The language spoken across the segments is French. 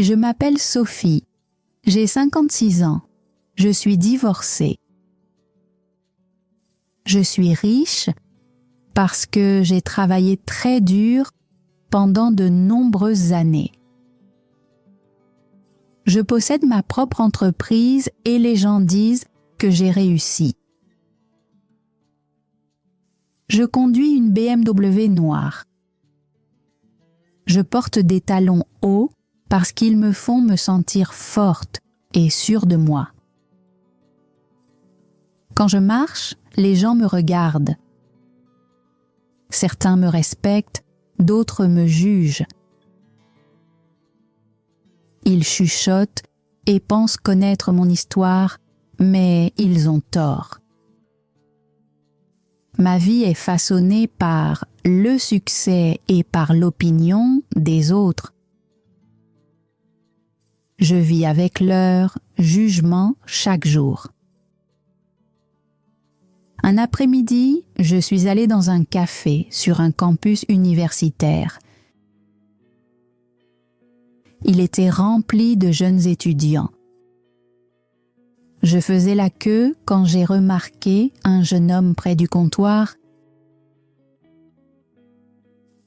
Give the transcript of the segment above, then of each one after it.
Je m'appelle Sophie. J'ai 56 ans. Je suis divorcée. Je suis riche parce que j'ai travaillé très dur pendant de nombreuses années. Je possède ma propre entreprise et les gens disent que j'ai réussi. Je conduis une BMW noire. Je porte des talons hauts parce qu'ils me font me sentir forte et sûre de moi. Quand je marche, les gens me regardent. Certains me respectent, d'autres me jugent. Ils chuchotent et pensent connaître mon histoire, mais ils ont tort. Ma vie est façonnée par le succès et par l'opinion des autres. Je vis avec leur jugement chaque jour. Un après-midi, je suis allée dans un café sur un campus universitaire. Il était rempli de jeunes étudiants. Je faisais la queue quand j'ai remarqué un jeune homme près du comptoir.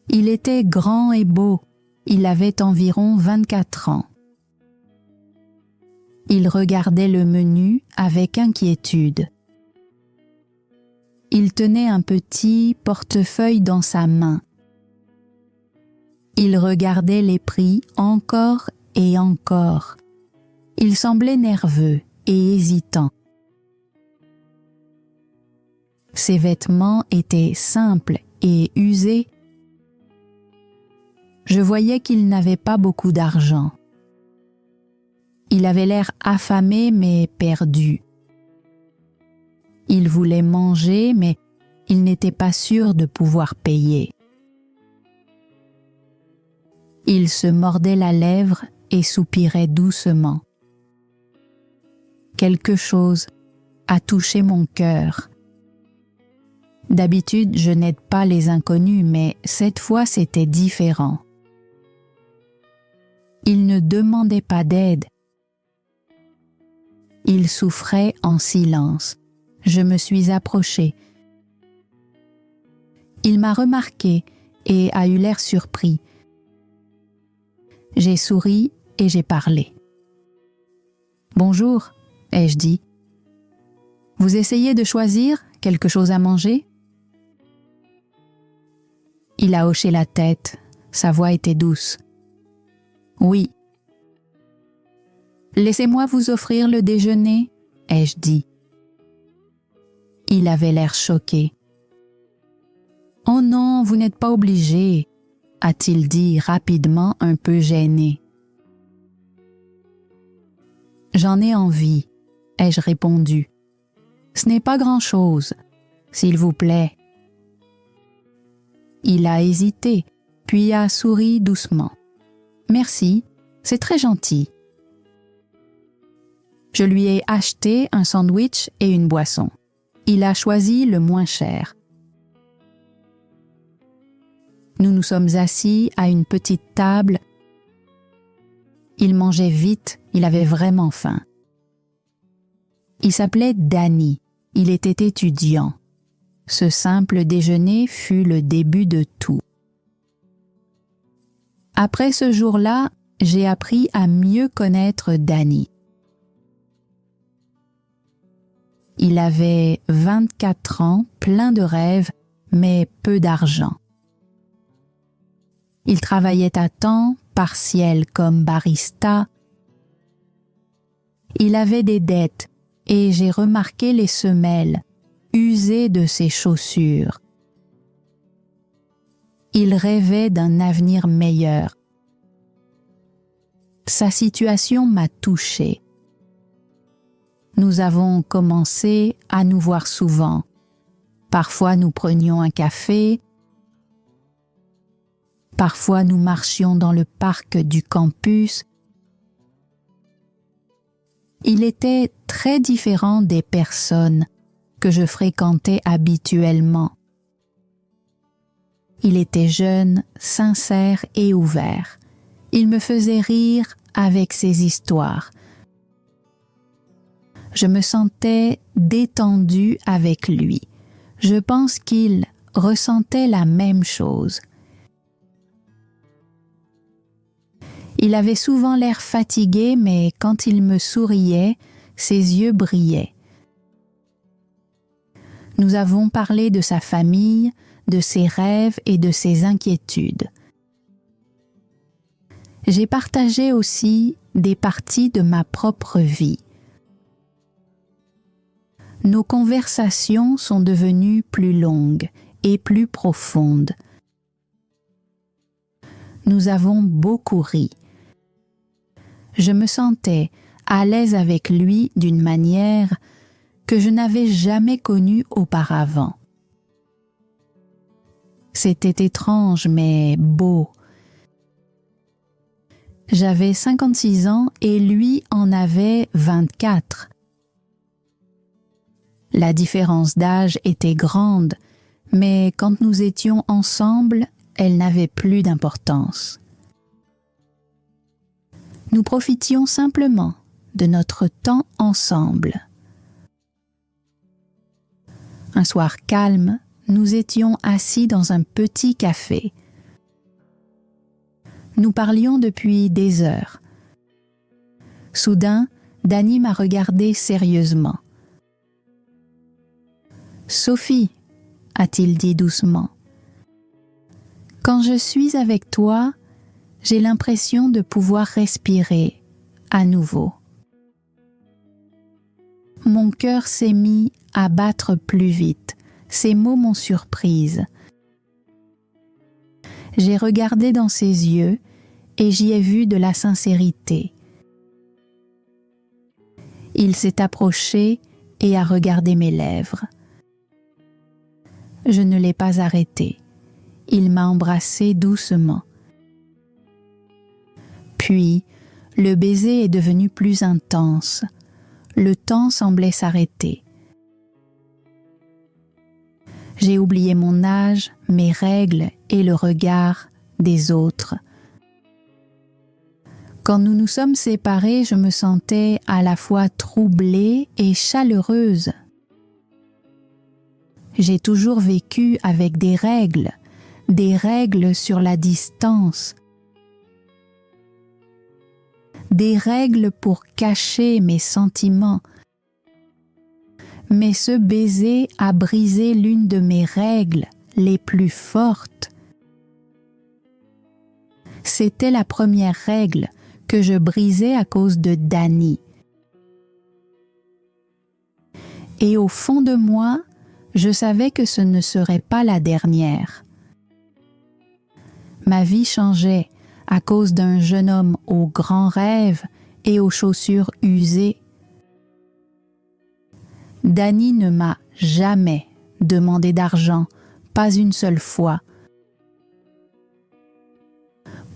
Il était grand et beau. Il avait environ 24 ans. Il regardait le menu avec inquiétude. Il tenait un petit portefeuille dans sa main. Il regardait les prix encore et encore. Il semblait nerveux et hésitant. Ses vêtements étaient simples et usés. Je voyais qu'il n'avait pas beaucoup d'argent. Il avait l'air affamé mais perdu. Il voulait manger mais il n'était pas sûr de pouvoir payer. Il se mordait la lèvre et soupirait doucement. Quelque chose a touché mon cœur. D'habitude, je n'aide pas les inconnus, mais cette fois, c'était différent. Il ne demandait pas d'aide. Il souffrait en silence. Je me suis approchée. Il m'a remarqué et a eu l'air surpris. J'ai souri et j'ai parlé. « Bonjour », ai-je dit. « Vous essayez de choisir quelque chose à manger ?» Il a hoché la tête. Sa voix était douce. « Oui. »« Laissez-moi vous offrir le déjeuner » ai-je dit. Il avait l'air choqué. « Oh non, vous n'êtes pas obligé » a-t-il dit rapidement, un peu gêné. « J'en ai envie » ai-je répondu. « Ce n'est pas grand-chose, s'il vous plaît. » Il a hésité, puis a souri doucement. « Merci, c'est très gentil. » Je lui ai acheté un sandwich et une boisson. Il a choisi le moins cher. Nous nous sommes assis à une petite table. Il mangeait vite, il avait vraiment faim. Il s'appelait Danny, il était étudiant. Ce simple déjeuner fut le début de tout. Après ce jour-là, j'ai appris à mieux connaître Danny. Il avait 24 ans, plein de rêves, mais peu d'argent. Il travaillait à temps partiel comme barista. Il avait des dettes et j'ai remarqué les semelles usées de ses chaussures. Il rêvait d'un avenir meilleur. Sa situation m'a touchée. Nous avons commencé à nous voir souvent. Parfois nous prenions un café. Parfois nous marchions dans le parc du campus. Il était très différent des personnes que je fréquentais habituellement. Il était jeune, sincère et ouvert. Il me faisait rire avec ses histoires. Je me sentais détendue avec lui. Je pense qu'il ressentait la même chose. Il avait souvent l'air fatigué, mais quand il me souriait, ses yeux brillaient. Nous avons parlé de sa famille, de ses rêves et de ses inquiétudes. J'ai partagé aussi des parties de ma propre vie. Nos conversations sont devenues plus longues et plus profondes. Nous avons beaucoup ri. Je me sentais à l'aise avec lui d'une manière que je n'avais jamais connue auparavant. C'était étrange mais beau. J'avais 56 ans et lui en avait 24. La différence d'âge était grande, mais quand nous étions ensemble, elle n'avait plus d'importance. Nous profitions simplement de notre temps ensemble. Un soir calme, nous étions assis dans un petit café. Nous parlions depuis des heures. Soudain, Danny m'a regardé sérieusement. « Sophie, a-t-il dit doucement, quand je suis avec toi, j'ai l'impression de pouvoir respirer à nouveau. » Mon cœur s'est mis à battre plus vite. Ces mots m'ont surprise. J'ai regardé dans ses yeux et j'y ai vu de la sincérité. Il s'est approché et a regardé mes lèvres. Je ne l'ai pas arrêté. Il m'a embrassée doucement. Puis, le baiser est devenu plus intense. Le temps semblait s'arrêter. J'ai oublié mon âge, mes règles et le regard des autres. Quand nous nous sommes séparés, je me sentais à la fois troublée et chaleureuse. J'ai toujours vécu avec des règles sur la distance, des règles pour cacher mes sentiments. Mais ce baiser a brisé l'une de mes règles les plus fortes. C'était la première règle que je brisais à cause de Danny. Et au fond de moi, je savais que ce ne serait pas la dernière. Ma vie changeait à cause d'un jeune homme aux grands rêves et aux chaussures usées. Danny ne m'a jamais demandé d'argent, pas une seule fois.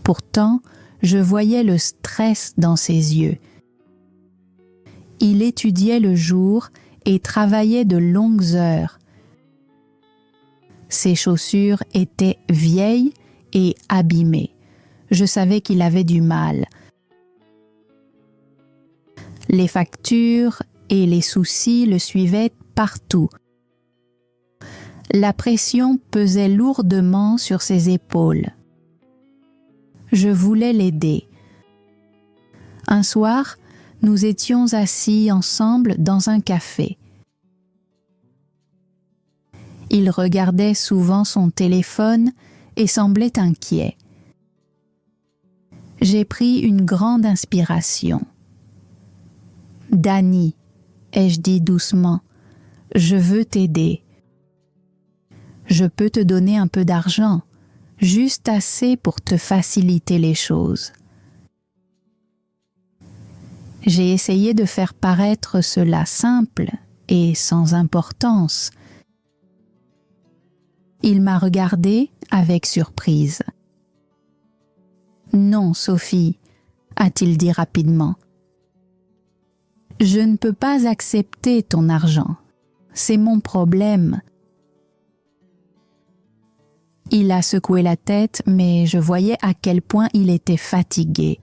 Pourtant, je voyais le stress dans ses yeux. Il étudiait le jour et travaillait de longues heures. Ses chaussures étaient vieilles et abîmées. Je savais qu'il avait du mal. Les factures et les soucis le suivaient partout. La pression pesait lourdement sur ses épaules. Je voulais l'aider. Un soir, nous étions assis ensemble dans un café. Il regardait souvent son téléphone et semblait inquiet. J'ai pris une grande inspiration. « Danny, » ai-je dit doucement, « je veux t'aider. Je peux te donner un peu d'argent, juste assez pour te faciliter les choses. » J'ai essayé de faire paraître cela simple et sans importance. Il m'a regardée avec surprise. « Non, Sophie, » a-t-il dit rapidement. « Je ne peux pas accepter ton argent. C'est mon problème. » Il a secoué la tête, mais je voyais à quel point il était fatigué.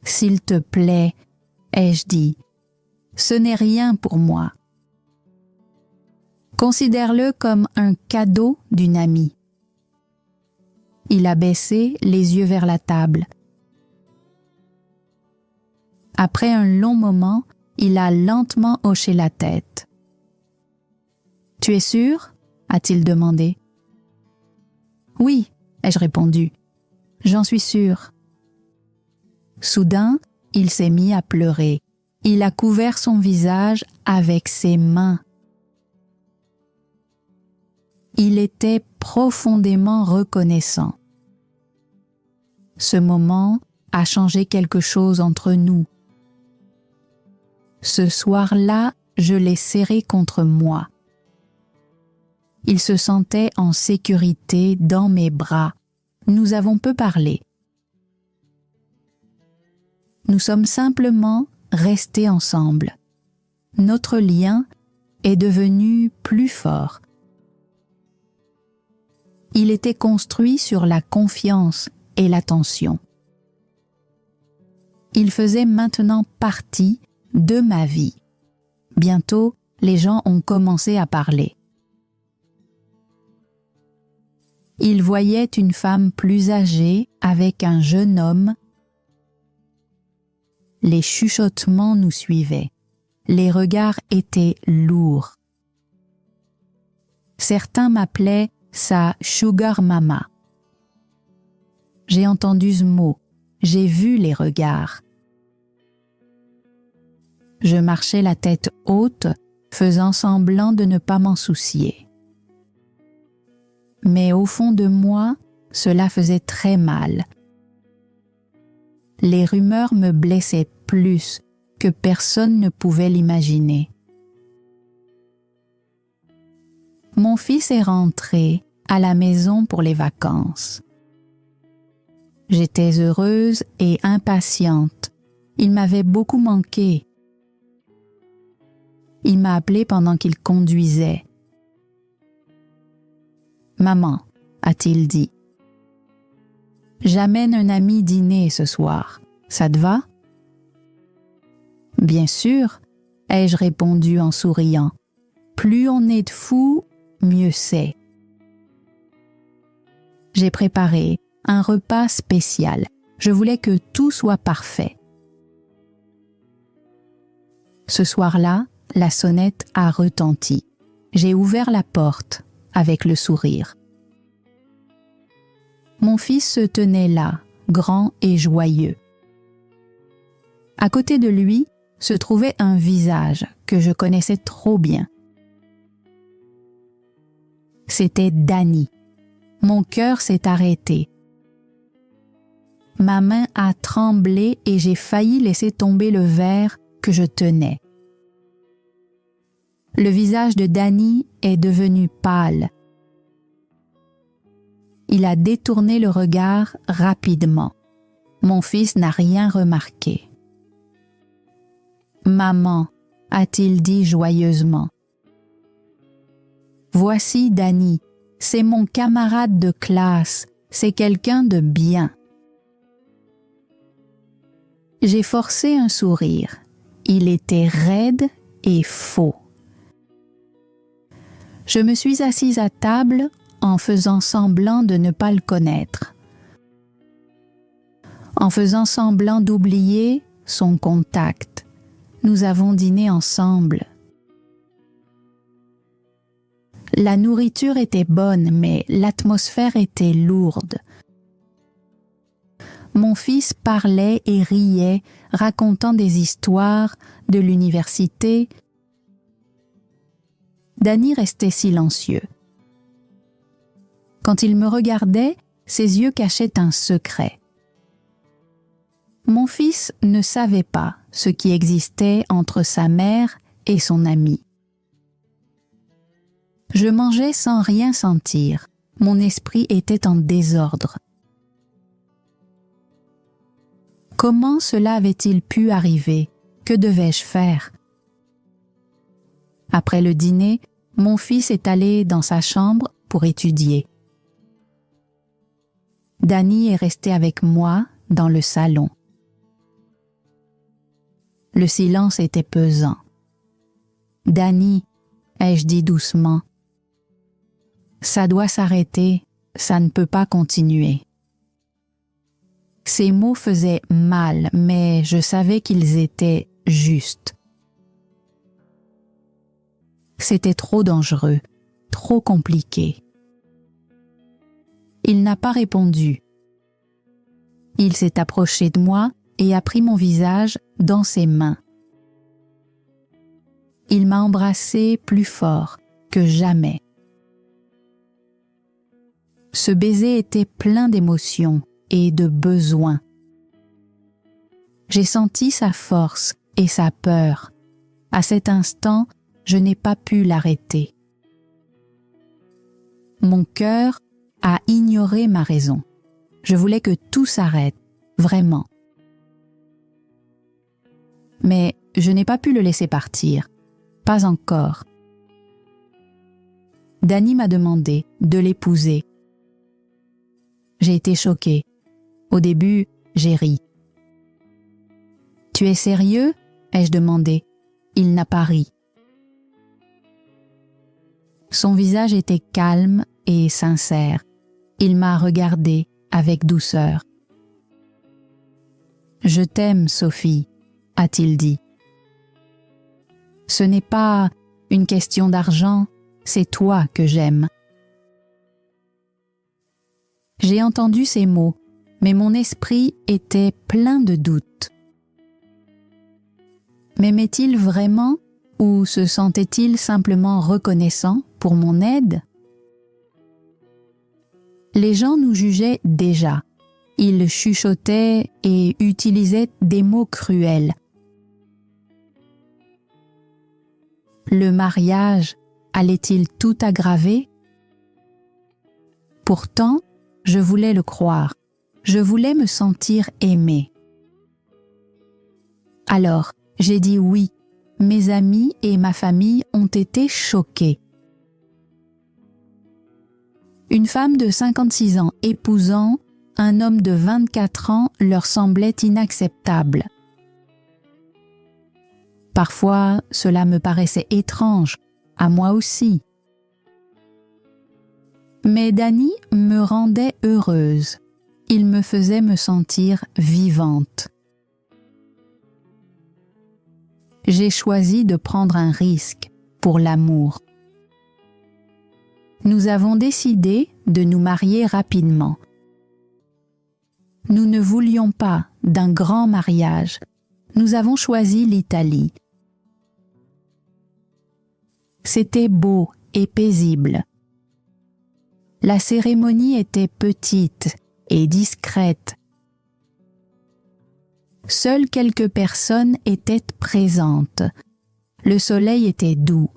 S'il te plaît, ai-je dit, ce n'est rien pour moi. Considère-le comme un cadeau d'une amie. Il a baissé les yeux vers la table. Après un long moment, il a lentement hoché la tête. « Tu es sûr ?» a-t-il demandé. « Oui, » ai-je répondu. « J'en suis sûr. » Soudain, il s'est mis à pleurer. Il a couvert son visage avec ses mains. Il était profondément reconnaissant. Ce moment a changé quelque chose entre nous. Ce soir-là, je l'ai serré contre moi. Il se sentait en sécurité dans mes bras. Nous avons peu parlé. Nous sommes simplement restés ensemble. Notre lien est devenu plus fort. Il était construit sur la confiance et l'attention. Il faisait maintenant partie de ma vie. Bientôt, les gens ont commencé à parler. Ils voyaient une femme plus âgée avec un jeune homme. Les chuchotements nous suivaient. Les regards étaient lourds. Certains m'appelaient sa sugar mama. J'ai entendu ce mot, j'ai vu les regards. Je marchais la tête haute, faisant semblant de ne pas m'en soucier. Mais au fond de moi, cela faisait très mal. Les rumeurs me blessaient plus que personne ne pouvait l'imaginer. Mon fils est rentré à la maison pour les vacances. J'étais heureuse et impatiente. Il m'avait beaucoup manqué. Il m'a appelée pendant qu'il conduisait. « Maman, » a-t-il dit, « j'amène un ami dîner ce soir. Ça te va? » « Bien sûr, » ai-je répondu en souriant. « Plus on est de fous, mieux c'est. » J'ai préparé un repas spécial. Je voulais que tout soit parfait. Ce soir-là, la sonnette a retenti. J'ai ouvert la porte avec le sourire. Mon fils se tenait là, grand et joyeux. À côté de lui se trouvait un visage que je connaissais trop bien. C'était Danny. Mon cœur s'est arrêté. Ma main a tremblé et j'ai failli laisser tomber le verre que je tenais. Le visage de Danny est devenu pâle. Il a détourné le regard rapidement. Mon fils n'a rien remarqué. « Maman » a-t-il dit joyeusement. « Voici Danny, c'est mon camarade de classe, c'est quelqu'un de bien. » J'ai forcé un sourire. Il était raide et faux. Je me suis assise à table en faisant semblant de ne pas le connaître, en faisant semblant d'oublier son contact. Nous avons dîné ensemble. La nourriture était bonne, mais l'atmosphère était lourde. Mon fils parlait et riait, racontant des histoires de l'université. Danny restait silencieux. Quand il me regardait, ses yeux cachaient un secret. Mon fils ne savait pas ce qui existait entre sa mère et son ami. Je mangeais sans rien sentir. Mon esprit était en désordre. Comment cela avait-il pu arriver? Que devais-je faire? Après le dîner, mon fils est allé dans sa chambre pour étudier. Danny est resté avec moi dans le salon. Le silence était pesant. « Dani, ai-je dit doucement, ça doit s'arrêter, ça ne peut pas continuer. » Ces mots faisaient mal, mais je savais qu'ils étaient justes. C'était trop dangereux, trop compliqué. Il n'a pas répondu. Il s'est approché de moi et a pris mon visage dans ses mains. Il m'a embrassé plus fort que jamais. Ce baiser était plein d'émotions et de besoins. J'ai senti sa force et sa peur. À cet instant, je n'ai pas pu l'arrêter. Mon cœur a ignoré ma raison. Je voulais que tout s'arrête, vraiment. Mais je n'ai pas pu le laisser partir. Pas encore. Dani m'a demandé de l'épouser. J'ai été choquée. Au début, j'ai ri. « Tu es sérieux ?» ai-je demandé. Il n'a pas ri. Son visage était calme et sincère. Il m'a regardée avec douceur. « Je t'aime, Sophie », a-t-il dit. « Ce n'est pas une question d'argent, c'est toi que j'aime. » J'ai entendu ces mots, mais mon esprit était plein de doutes. M'aimait-il vraiment ou se sentait-il simplement reconnaissant pour mon aide? Les gens nous jugeaient déjà. Ils chuchotaient et utilisaient des mots cruels. Le mariage allait-il tout aggraver? Pourtant, je voulais le croire. Je voulais me sentir aimée. Alors, j'ai dit oui. Mes amis et ma famille ont été choqués. Une femme de 56 ans épousant un homme de 24 ans leur semblait inacceptable. Parfois, cela me paraissait étrange, à moi aussi. Mais Dani me rendait heureuse. Il me faisait me sentir vivante. J'ai choisi de prendre un risque pour l'amour. Nous avons décidé de nous marier rapidement. Nous ne voulions pas d'un grand mariage. Nous avons choisi l'Italie. C'était beau et paisible. La cérémonie était petite et discrète. Seules quelques personnes étaient présentes. Le soleil était doux.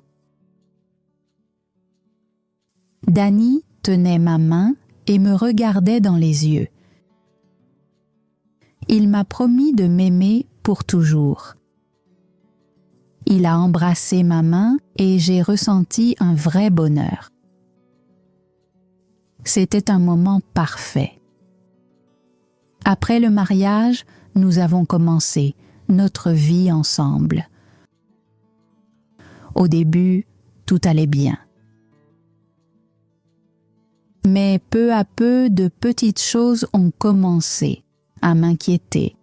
Dani tenait ma main et me regardait dans les yeux. Il m'a promis de m'aimer pour toujours. Il a embrassé ma main et j'ai ressenti un vrai bonheur. C'était un moment parfait. Après le mariage, nous avons commencé notre vie ensemble. Au début, tout allait bien. Mais peu à peu, de petites choses ont commencé à m'inquiéter.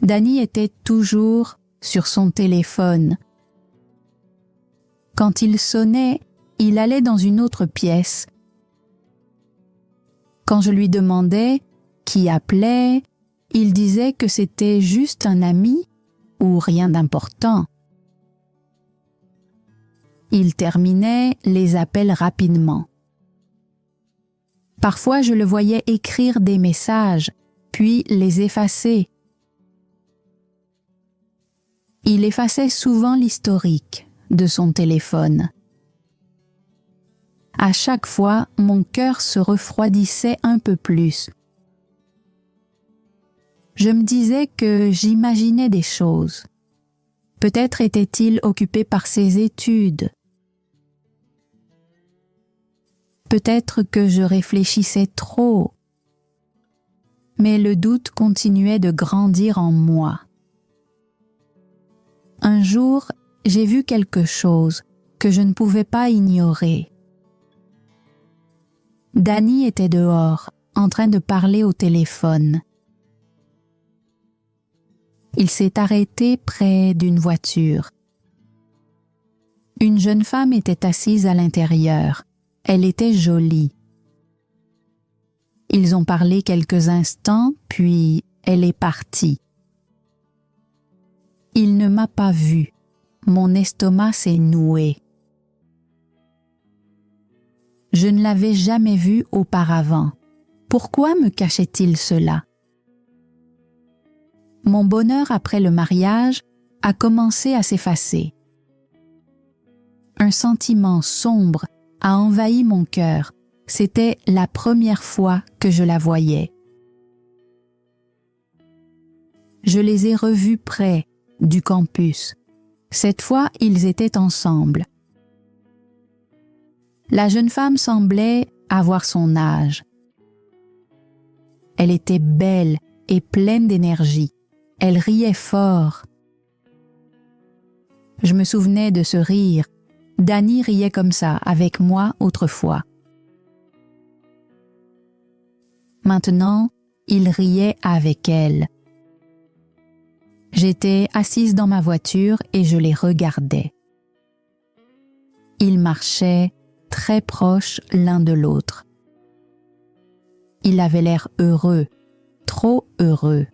Dani était toujours sur son téléphone. Quand il sonnait, il allait dans une autre pièce. Quand je lui demandais qui appelait, il disait que c'était juste un ami ou rien d'important. Il terminait les appels rapidement. Parfois, je le voyais écrire des messages, puis les effacer. Il effaçait souvent l'historique de son téléphone. À chaque fois, mon cœur se refroidissait un peu plus. Je me disais que j'imaginais des choses. Peut-être était-il occupé par ses études. Peut-être que je réfléchissais trop. Mais le doute continuait de grandir en moi. Un jour, j'ai vu quelque chose que je ne pouvais pas ignorer. Danny était dehors, en train de parler au téléphone. Il s'est arrêté près d'une voiture. Une jeune femme était assise à l'intérieur. Elle était jolie. Ils ont parlé quelques instants, puis elle est partie. Il ne m'a pas vue. Mon estomac s'est noué. Je ne l'avais jamais vue auparavant. Pourquoi me cachait-il cela? Mon bonheur après le mariage a commencé à s'effacer. Un sentiment sombre a envahi mon cœur. C'était la première fois que je la voyais. Je les ai revus près du campus. Cette fois, ils étaient ensemble. La jeune femme semblait avoir son âge. Elle était belle et pleine d'énergie. Elle riait fort. Je me souvenais de ce rire. Danny riait comme ça avec moi autrefois. Maintenant, il riait avec elle. J'étais assise dans ma voiture et je les regardais. Ils marchaient très proches l'un de l'autre. Il avait l'air heureux, trop heureux.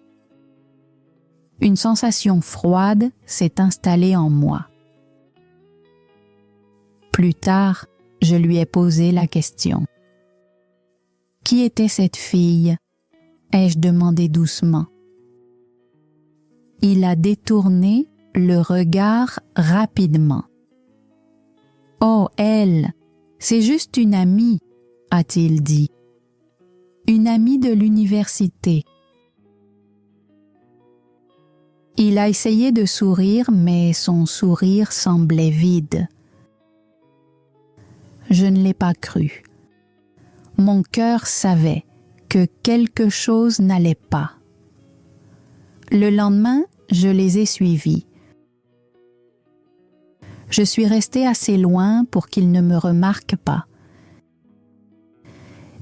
Une sensation froide s'est installée en moi. Plus tard, je lui ai posé la question. « Qui était cette fille ?» ai-je demandé doucement. Il a détourné le regard rapidement. « Oh, elle, c'est juste une amie, » a-t-il dit. « Une amie de l'université. » Il a essayé de sourire, mais son sourire semblait vide. Je ne l'ai pas cru. Mon cœur savait que quelque chose n'allait pas. Le lendemain, je les ai suivis. Je suis restée assez loin pour qu'ils ne me remarquent pas.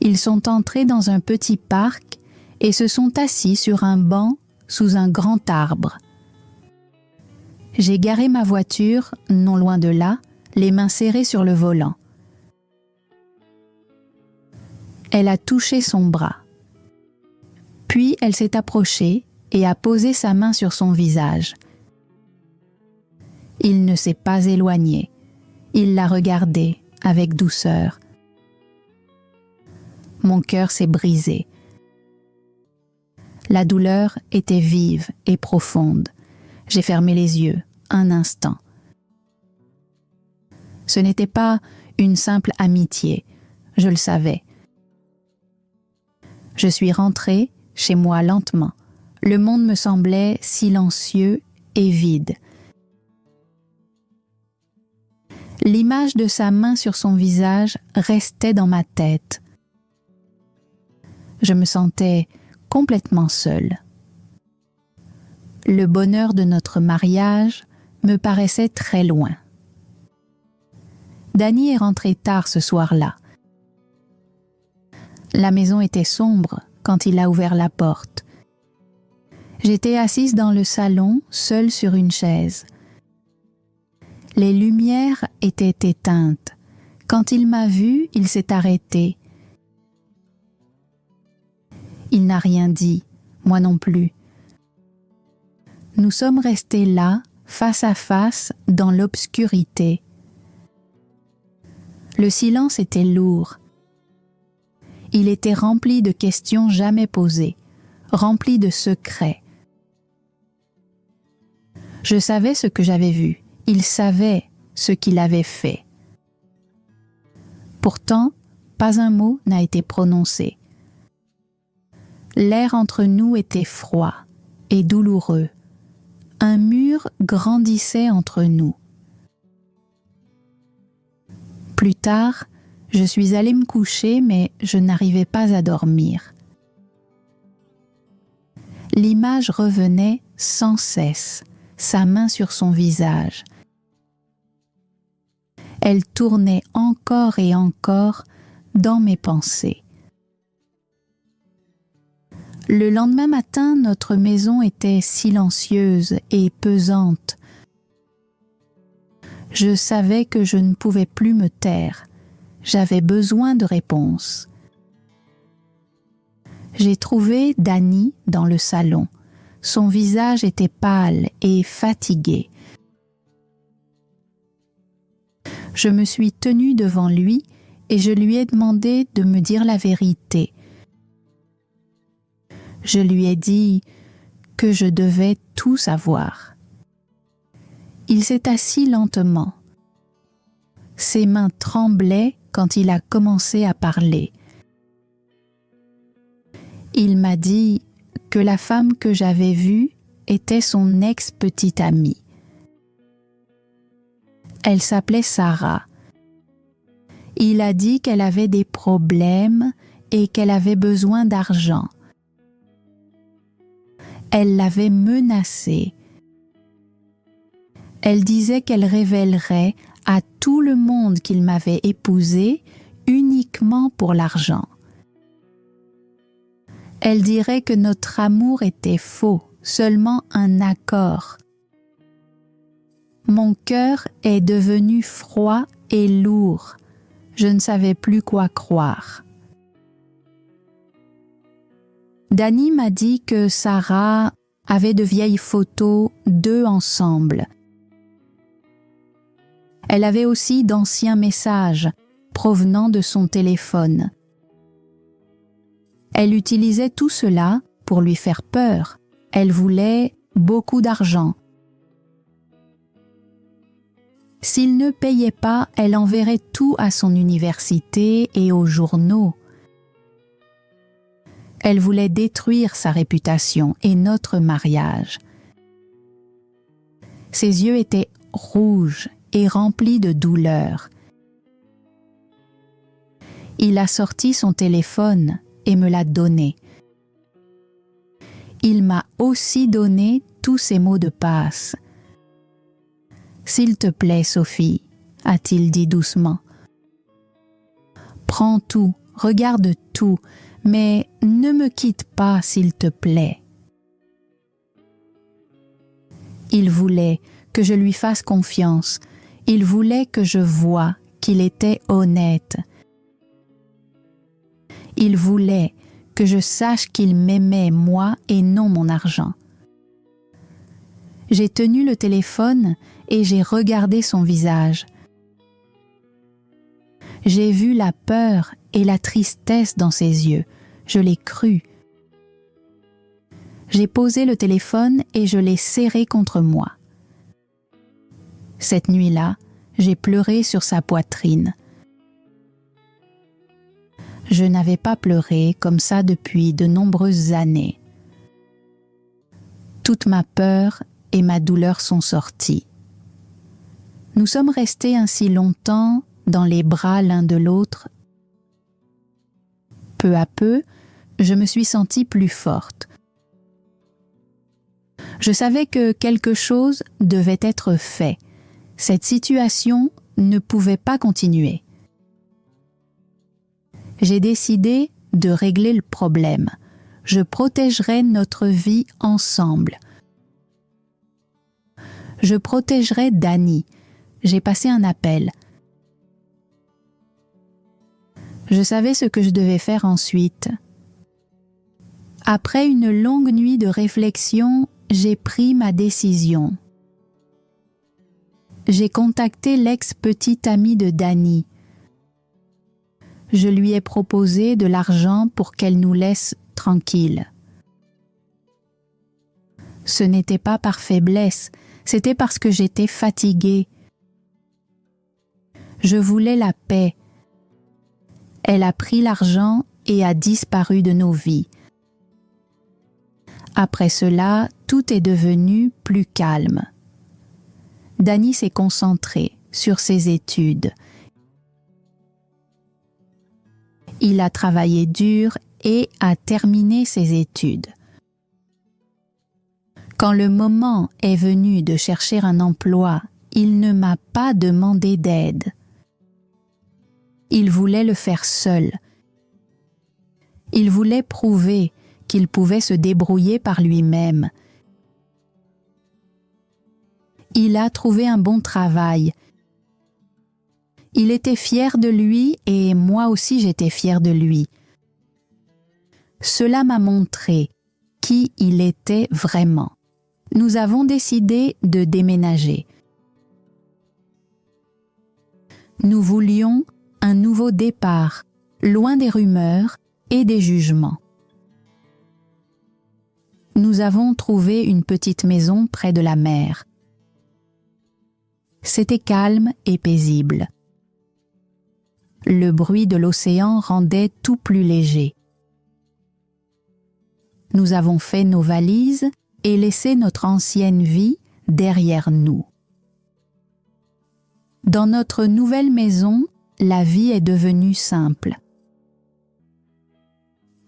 Ils sont entrés dans un petit parc et se sont assis sur un banc sous un grand arbre. J'ai garé ma voiture, non loin de là, les mains serrées sur le volant. Elle a touché son bras. Puis elle s'est approchée et a posé sa main sur son visage. Il ne s'est pas éloigné. Il l'a regardée avec douceur. Mon cœur s'est brisé. La douleur était vive et profonde. J'ai fermé les yeux un instant. Ce n'était pas une simple amitié, je le savais. Je suis rentrée chez moi lentement. Le monde me semblait silencieux et vide. L'image de sa main sur son visage restait dans ma tête. Je me sentais complètement seule. Le bonheur de notre mariage me paraissait très loin. Danny est rentré tard ce soir-là. La maison était sombre quand il a ouvert la porte. J'étais assise dans le salon, seule sur une chaise. Les lumières étaient éteintes. Quand il m'a vue, il s'est arrêté. Il n'a rien dit, moi non plus. Nous sommes restés là, face à face, dans l'obscurité. Le silence était lourd. Il était rempli de questions jamais posées, rempli de secrets. Je savais ce que j'avais vu. Il savait ce qu'il avait fait. Pourtant, pas un mot n'a été prononcé. L'air entre nous était froid et douloureux. Un mur grandissait entre nous. Plus tard, je suis allée me coucher, mais je n'arrivais pas à dormir. L'image revenait sans cesse. sa main sur son visage. Elle tournait encore et encore dans mes pensées. Le lendemain matin, notre maison était silencieuse et pesante. Je savais que je ne pouvais plus me taire. J'avais besoin de réponses. J'ai trouvé Danny dans le salon. Son visage était pâle et fatigué. Je me suis tenue devant lui et je lui ai demandé de me dire la vérité. Je lui ai dit que je devais tout savoir. Il s'est assis lentement. Ses mains tremblaient quand il a commencé à parler. Il m'a dit que la femme que j'avais vue était son ex-petite amie. Elle s'appelait Sarah. Il a dit qu'elle avait des problèmes et qu'elle avait besoin d'argent. Elle l'avait menacée. Elle disait qu'elle révélerait à tout le monde qu'il m'avait épousée uniquement pour l'argent. Elle dirait que notre amour était faux, seulement un accord. Mon cœur est devenu froid et lourd. Je ne savais plus quoi croire. Danny m'a dit que Sarah avait de vieilles photos d'eux ensemble. Elle avait aussi d'anciens messages provenant de son téléphone. Elle utilisait tout cela pour lui faire peur. Elle voulait beaucoup d'argent. S'il ne payait pas, elle enverrait tout à son université et aux journaux. Elle voulait détruire sa réputation et notre mariage. Ses yeux étaient rouges et remplis de douleur. Il a sorti son téléphone et me l'a donné. Il m'a aussi donné tous ses mots de passe. « S'il te plaît, Sophie, a-t-il dit doucement. Prends tout, regarde tout, mais ne me quitte pas, s'il te plaît. » Il voulait que je lui fasse confiance. Il voulait que je voie qu'il était honnête. Il voulait que je sache qu'il m'aimait, moi, et non mon argent. J'ai tenu le téléphone et j'ai regardé son visage. J'ai vu la peur et la tristesse dans ses yeux. Je l'ai cru. J'ai posé le téléphone et je l'ai serré contre moi. Cette nuit-là, j'ai pleuré sur sa poitrine. Je n'avais pas pleuré comme ça depuis de nombreuses années. Toute ma peur et ma douleur sont sorties. Nous sommes restés ainsi longtemps dans les bras l'un de l'autre. Peu à peu, je me suis sentie plus forte. Je savais que quelque chose devait être fait. Cette situation ne pouvait pas continuer. J'ai décidé de régler le problème. Je protégerai notre vie ensemble. Je protégerai Danny. J'ai passé un appel. Je savais ce que je devais faire ensuite. Après une longue nuit de réflexion, j'ai pris ma décision. J'ai contacté l'ex-petite amie de Danny. Je lui ai proposé de l'argent pour qu'elle nous laisse tranquilles. Ce n'était pas par faiblesse, c'était parce que j'étais fatiguée. Je voulais la paix. Elle a pris l'argent et a disparu de nos vies. Après cela, tout est devenu plus calme. Danny s'est concentré sur ses études. Il a travaillé dur et a terminé ses études. Quand le moment est venu de chercher un emploi, il ne m'a pas demandé d'aide. Il voulait le faire seul. Il voulait prouver qu'il pouvait se débrouiller par lui-même. Il a trouvé un bon travail. Il était fier de lui et moi aussi j'étais fière de lui. Cela m'a montré qui il était vraiment. Nous avons décidé de déménager. Nous voulions un nouveau départ, loin des rumeurs et des jugements. Nous avons trouvé une petite maison près de la mer. C'était calme et paisible. Le bruit de l'océan rendait tout plus léger. Nous avons fait nos valises et laissé notre ancienne vie derrière nous. Dans notre nouvelle maison, la vie est devenue simple.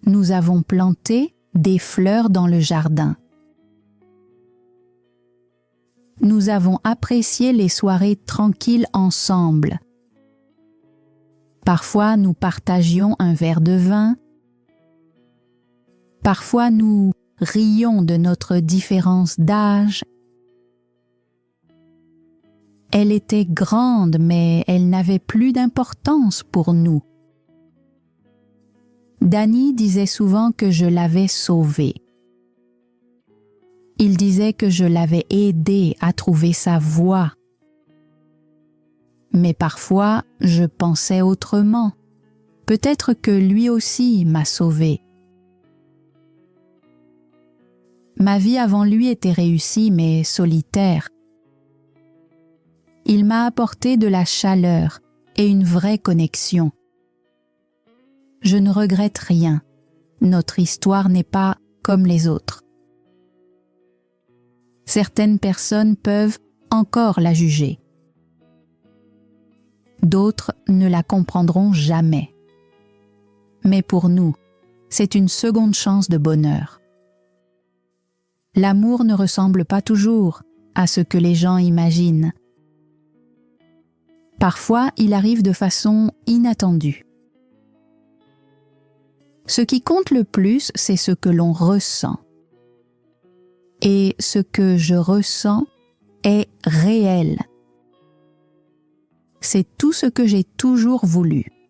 Nous avons planté des fleurs dans le jardin. Nous avons apprécié les soirées tranquilles ensemble. Parfois, nous partagions un verre de vin. Parfois, nous rions de notre différence d'âge. Elle était grande, mais elle n'avait plus d'importance pour nous. Danny disait souvent que je l'avais sauvée. Il disait que je l'avais aidé à trouver sa voie. Mais parfois, je pensais autrement. Peut-être que lui aussi m'a sauvée. Ma vie avant lui était réussie, mais solitaire. Il m'a apporté de la chaleur et une vraie connexion. Je ne regrette rien. Notre histoire n'est pas comme les autres. Certaines personnes peuvent encore la juger. D'autres ne la comprendront jamais. Mais pour nous, c'est une seconde chance de bonheur. L'amour ne ressemble pas toujours à ce que les gens imaginent. Parfois, il arrive de façon inattendue. Ce qui compte le plus, c'est ce que l'on ressent. Et ce que je ressens est réel. C'est tout ce que j'ai toujours voulu.